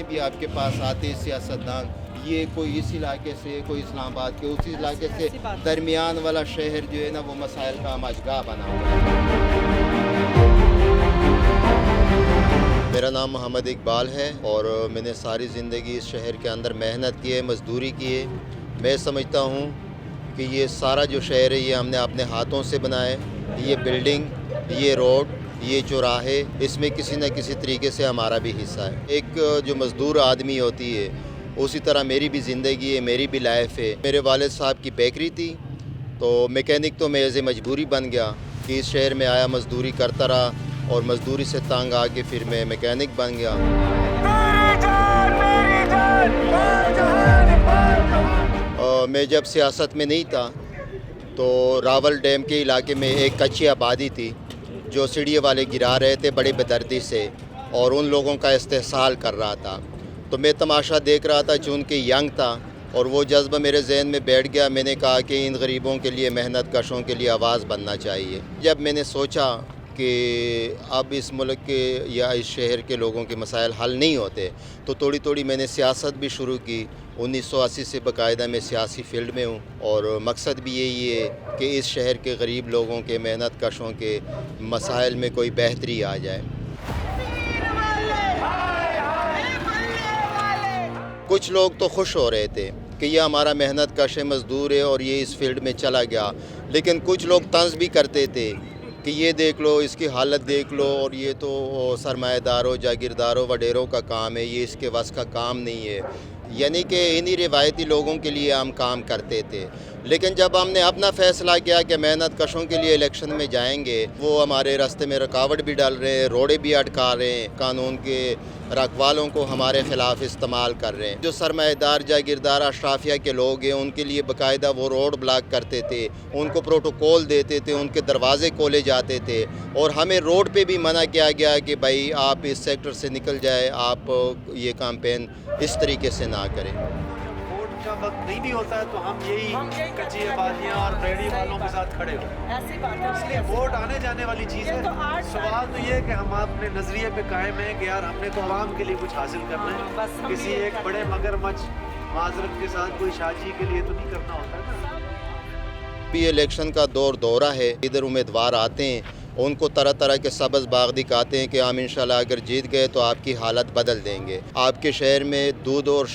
بھی آپ کے پاس آتے سیاستدان، یہ کوئی اس علاقے سے، کوئی اسلام آباد کے اسی علاقے سے درمیان والا شہر جو ہے نا وہ مسائل کا مجگاہ بنا ہوا ہے۔ میرا نام محمد اقبال ہے اور میں نے ساری زندگی اس شہر کے اندر محنت کی ہے، مزدوری کی ہے۔ میں سمجھتا ہوں کہ یہ سارا جو شہر ہے یہ ہم نے اپنے ہاتھوں سے بنایا ہے۔ یہ بلڈنگ، یہ روڈ، یہ چوراہے، اس میں کسی نہ کسی طریقے سے ہمارا بھی حصہ ہے۔ ایک جو مزدور آدمی ہوتی ہے اسی طرح میری بھی زندگی ہے، میری بھی لائف ہے۔ میرے والد صاحب کی بیکری تھی تو میکینک تو میں ایز اے مجبوری بن گیا کہ اس شہر میں آیا، مزدوری کرتا رہا اور مزدوری سے تنگ آ کے پھر میں میکینک بن گیا۔ میں جب سیاست میں نہیں تھا تو راول ڈیم کے علاقے میں ایک کچی آبادی تھی جو سیڑھیے والے گرا رہے تھے بڑی بدردی سے اور ان لوگوں کا استحصال کر رہا تھا، تو میں تماشا دیکھ رہا تھا چونکہ ینگ تھا اور وہ جذبہ میرے ذہن میں بیٹھ گیا۔ میں نے کہا کہ ان غریبوں کے لیے، محنت کشوں کے لیے آواز بننا چاہیے۔ جب میں نے سوچا کہ اب اس ملک کے یا اس شہر کے لوگوں کے مسائل حل نہیں ہوتے تو تھوڑی تھوڑی میں نے سیاست بھی شروع کی۔ 1980 سے باقاعدہ میں سیاسی فیلڈ میں ہوں اور مقصد بھی یہی ہے کہ اس شہر کے غریب لوگوں کے، محنت کشوں کے مسائل میں کوئی بہتری آ جائے۔ کچھ لوگ تو خوش ہو رہے تھے کہ یہ ہمارا محنت کش مزدور ہے اور یہ اس فیلڈ میں چلا گیا، لیکن کچھ لوگ طنز بھی کرتے تھے کہ یہ دیکھ لو، اس کی حالت دیکھ لو، اور یہ تو سرمایہ داروں، جاگیرداروں، وڈیروں کا کام ہے، یہ اس کے وس کا کام نہیں ہے۔ یعنی کہ انہی روایتی لوگوں کے لیے ہم کام کرتے تھے، لیکن جب ہم نے اپنا فیصلہ کیا کہ محنت کشوں کے لیے الیکشن میں جائیں گے، وہ ہمارے راستے میں رکاوٹ بھی ڈال رہے ہیں، روڑے بھی اٹکا رہے ہیں، قانون کے رکھوالوں کو ہمارے خلاف استعمال کر رہے ہیں۔ جو سرمایہ دار، جاگیردار، اشرافیہ کے لوگ ہیں ان کے لیے باقاعدہ وہ روڈ بلاک کرتے تھے، ان کو پروٹوکول دیتے تھے، ان کے دروازے کھولے جاتے تھے اور ہمیں روڈ پہ بھی منع کیا گیا کہ بھائی آپ اس سیکٹر سے نکل جائے، آپ یہ کیمپین اس طریقے سے نہ کریں۔ ووٹ کا وقت نہیں بھی ہوتا ہے تو ہم یہی کچی آبادیاں اور ریڑھی والوں کے ساتھ کھڑے ہوتے ہیں۔ ایسی بات ہے، اس لیے ووٹ آنے جانے والی چیز ہے۔ سوال تو یہ ہے کہ ہم اپنے نظریے پہ قائم ہیں کہ یار ہم نے تو عوام کے لیے کچھ حاصل کرنا ہے، کسی ایک بڑے مگرمچھ معذرت کے ساتھ کوئی شاجی کے لیے تو نہیں کرنا ہوتا ہے نا۔ بھی الیکشن کا دورہ ہے، ادھر امیدوار آتے ہیں، ان کو طرح طرح کے سبز باغ دکھاتے ہیں کہ ہم انشاءاللہ اگر جیت گئے تو آپ کی حالت بدل دیں گے، آپ کے شہر میں دودھ اور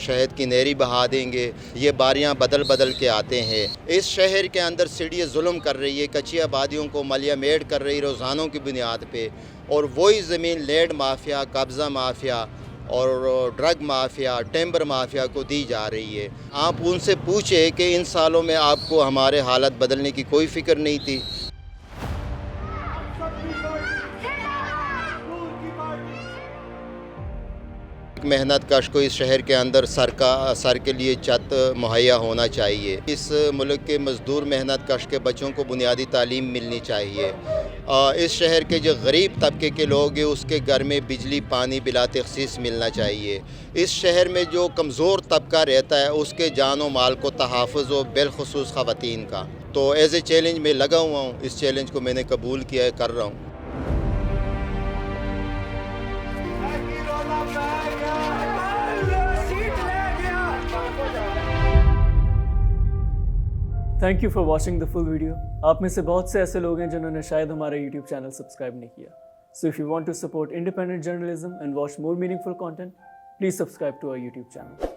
شہد کی نہری بہا دیں گے۔ یہ باریاں بدل کے آتے ہیں۔ اس شہر کے اندر سیڑھیاں ظلم کر رہی ہے، کچی آبادیوں کو ملیا میٹ کر رہی روزانوں کی بنیاد پہ، اور وہی زمین لینڈ مافیا، قبضہ مافیا اور ڈرگ مافیا، ٹیمبر مافیا کو دی جا رہی ہے۔ آپ ان سے پوچھیں کہ ان سالوں میں آپ کو ہمارے حالت بدلنے کی کوئی فکر نہیں تھی۔ محنت کش کو اس شہر کے اندر سر کے لیے چھت مہیا ہونا چاہیے۔ اس ملک کے مزدور محنت کش کے بچوں کو بنیادی تعلیم ملنی چاہیے۔ اس شہر کے جو غریب طبقے کے لوگ ہیں اس کے گھر میں بجلی پانی بلا تخصیص ملنا چاہیے۔ اس شہر میں جو کمزور طبقہ رہتا ہے اس کے جان و مال کو تحفظ ہو، بالخصوص خواتین کا۔ تو ایز اے چیلنج میں لگا ہوا ہوں، اس چیلنج کو میں نے قبول کیا ہے، کر رہا ہوں۔ Thank you for watching the full video. آپ میں سے بہت سے ایسے لوگ ہیں جنہوں نے شاید ہمارا یوٹیوب چینل سبسکرائب نہیں کیا۔ So if you want to support independent journalism and watch more meaningful content, please subscribe to our YouTube channel.